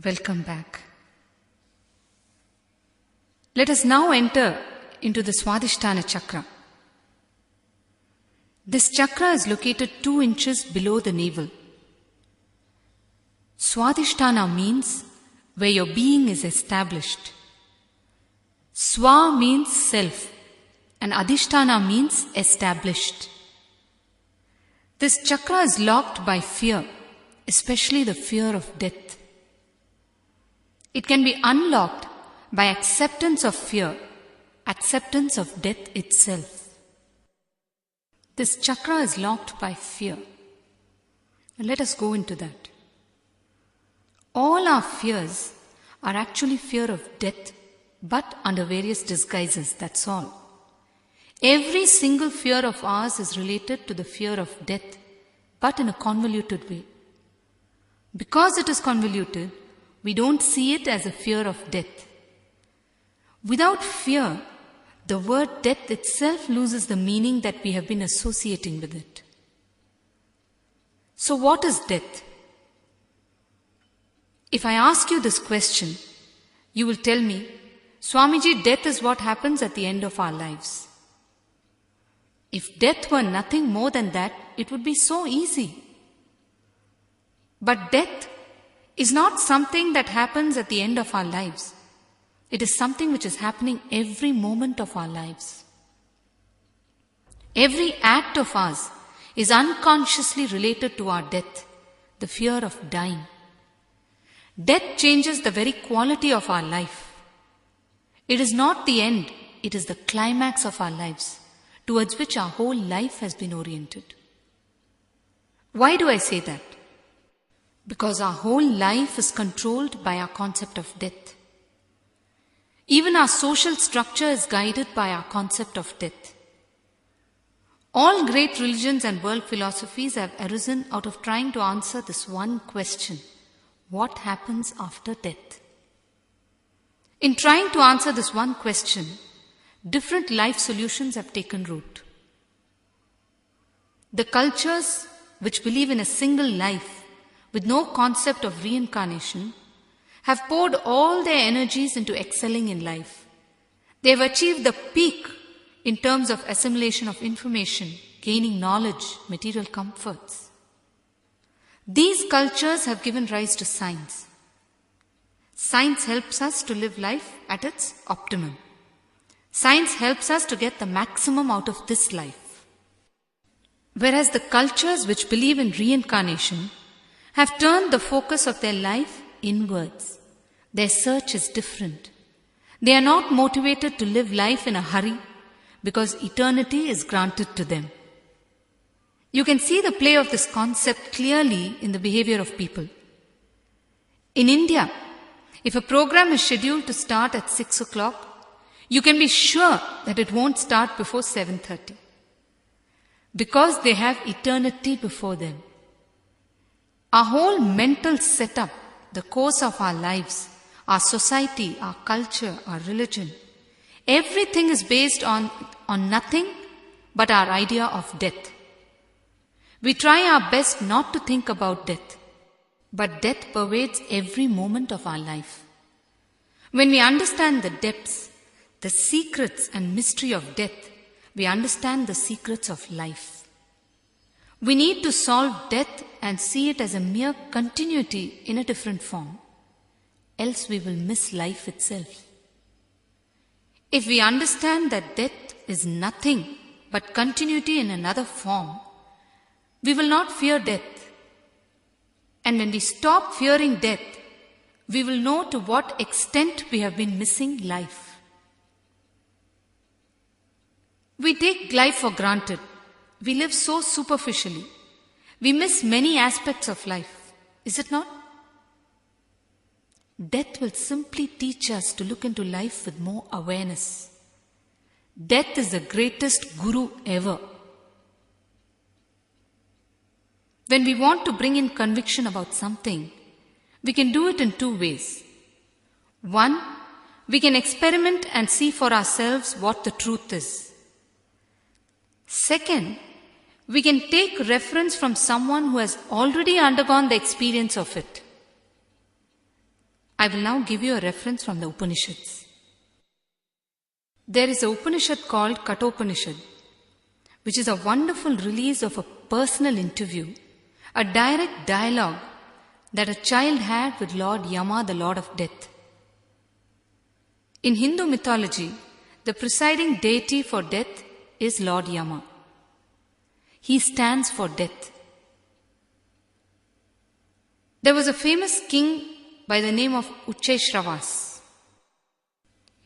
Welcome back. Let us now enter into the Swadhisthana chakra. This chakra is located 2 inches below the navel. Swadhisthana means where your being is established. Swa means self and Adhisthana means established. This chakra is locked by fear, especially the fear of death. It can be unlocked by acceptance of fear, acceptance of death itself. This chakra is locked by fear. Let us go into that. All our fears are actually fear of death, but under various disguises, that's all. Every single fear of ours is related to the fear of death, but in a convoluted way. Because it is convoluted, we don't see it as a fear of death. Without fear, the word death itself loses the meaning that we have been associating with it. So what is death? If I ask you this question, you will tell me, Swamiji, death is what happens at the end of our lives. If death were nothing more than that, it would be so easy. But death is not something that happens at the end of our lives. It is something which is happening every moment of our lives. Every act of ours is unconsciously related to our death, the fear of dying. Death changes the very quality of our life. It is not the end, it is the climax of our lives, towards which our whole life has been oriented. Why do I say that? Because our whole life is controlled by our concept of death. Even our social structure is guided by our concept of death. All great religions and world philosophies have arisen out of trying to answer this one question: what happens after death? In trying to answer this one question, different life solutions have taken root. The cultures which believe in a single life with no concept of reincarnation have poured all their energies into excelling in life. They have achieved the peak in terms of assimilation of information, gaining knowledge, material comforts. These cultures have given rise to science. Science helps us to live life at its optimum. Science helps us to get the maximum out of this life. Whereas the cultures which believe in reincarnation have turned the focus of their life inwards. Their search is different. They are not motivated to live life in a hurry because eternity is granted to them. You can see the play of this concept clearly in the behavior of people. In India, if a program is scheduled to start at 6 o'clock, you can be sure that it won't start before 7:30 because they have eternity before them. Our whole mental setup, the course of our lives, our society, our culture, our religion, everything is based on nothing but our idea of death. We try our best not to think about death, but death pervades every moment of our life. When we understand the depths, the secrets and mystery of death, we understand the secrets of life. We need to solve death and see it as a mere continuity in a different form. Else we will miss life itself. If we understand that death is nothing but continuity in another form, we will not fear death. And when we stop fearing death, we will know to what extent we have been missing life. We take life for granted. We live so superficially. We miss many aspects of life. Is it not? Death will simply teach us to look into life with more awareness. Death is the greatest guru ever. When we want to bring in conviction about something, we can do it in 2 ways. One, we can experiment and see for ourselves what the truth is. Second, we can take reference from someone who has already undergone the experience of it. I will now give you a reference from the Upanishads. There is a Upanishad called Kathopanishad, which is a wonderful release of a personal interview, a direct dialogue that a child had with Lord Yama, the Lord of Death. In Hindu mythology, the presiding deity for death is Lord Yama. He stands for death. There was a famous king by the name of Ucheshravas.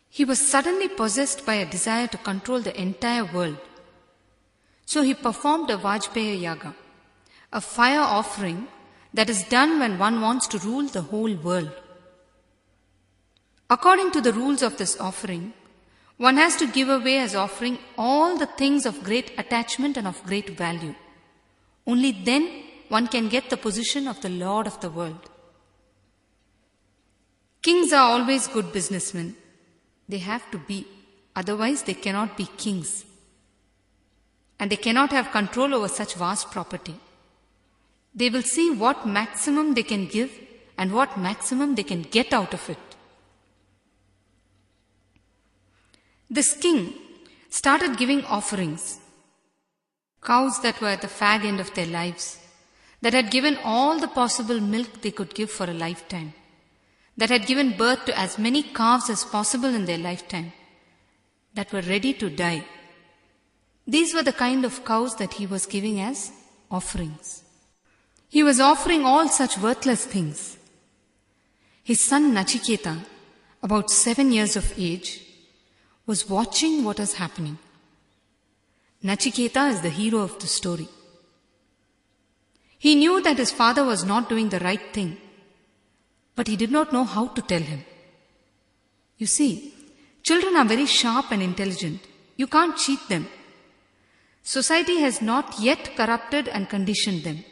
He was suddenly possessed by a desire to control the entire world. So he performed a Vajpaya Yaga, a fire offering that is done when one wants to rule the whole world. According to the rules of this offering, one has to give away as offering all the things of great attachment and of great value. Only then one can get the position of the Lord of the world. Kings are always good businessmen. They have to be, otherwise they cannot be kings. And they cannot have control over such vast property. They will see what maximum they can give and what maximum they can get out of it. This king started giving offerings, cows that were at the fag end of their lives, that had given all the possible milk they could give for a lifetime, that had given birth to as many calves as possible in their lifetime, that were ready to die. These were the kind of cows that he was giving as offerings. He was offering all such worthless things. His son Nachiketa, about 7 years of age, was watching what was happening. Nachiketa is the hero of the story. He knew that his father was not doing the right thing, but he did not know how to tell him. You see, children are very sharp and intelligent. You can't cheat them. Society has not yet corrupted and conditioned them.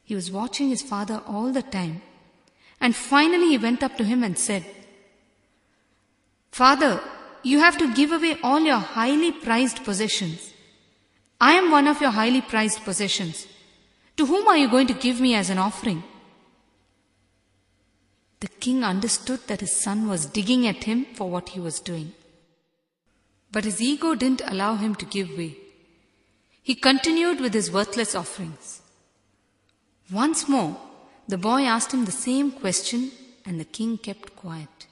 He was watching his father all the time, and finally he went up to him and said, "Father, you have to give away all your highly prized possessions. I am one of your highly prized possessions. To whom are you going to give me as an offering?" The king understood that his son was digging at him for what he was doing. But his ego didn't allow him to give way. He continued with his worthless offerings. Once more, the boy asked him the same question, and the king kept quiet.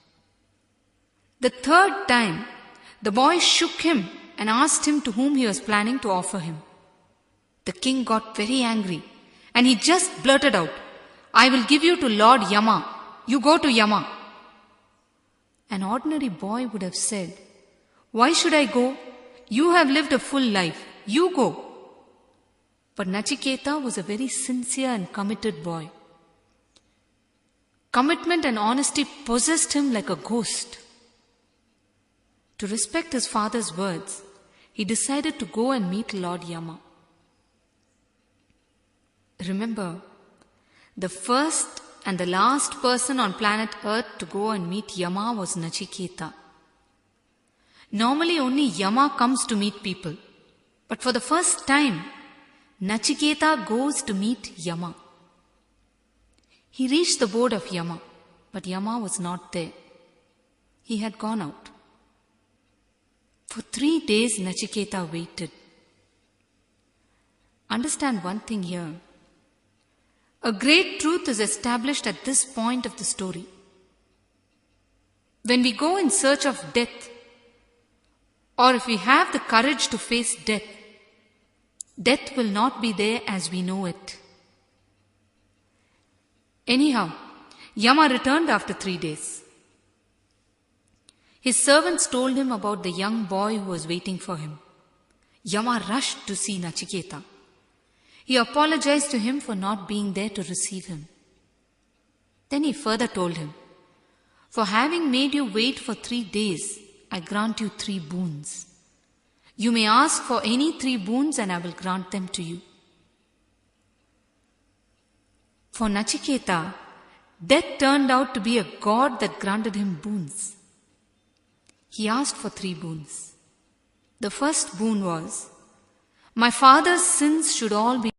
The third time, the boy shook him and asked him to whom he was planning to offer him. The king got very angry, and he just blurted out, "I will give you to Lord Yama. You go to Yama." An ordinary boy would have said, "Why should I go? You have lived a full life. You go." But Nachiketa was a very sincere and committed boy. Commitment and honesty possessed him like a ghost. To respect his father's words, he decided to go and meet Lord Yama. Remember, the first and the last person on planet Earth to go and meet Yama was Nachiketa. Normally only Yama comes to meet people, but for the first time, Nachiketa goes to meet Yama. He reached the board of Yama, but Yama was not there. He had gone out. For 3 days, Nachiketa waited. Understand one thing here. A great truth is established at this point of the story. When we go in search of death, or if we have the courage to face death, death will not be there as we know it. Anyhow, Yama returned after 3 days. His servants told him about the young boy who was waiting for him. Yama rushed to see Nachiketa. He apologized to him for not being there to receive him. Then he further told him, "For having made you wait for 3 days, I grant you 3 boons. You may ask for any 3 boons and I will grant them to you." For Nachiketa, death turned out to be a god that granted him boons. He asked for 3 boons. The first boon was, "My father's sins should all be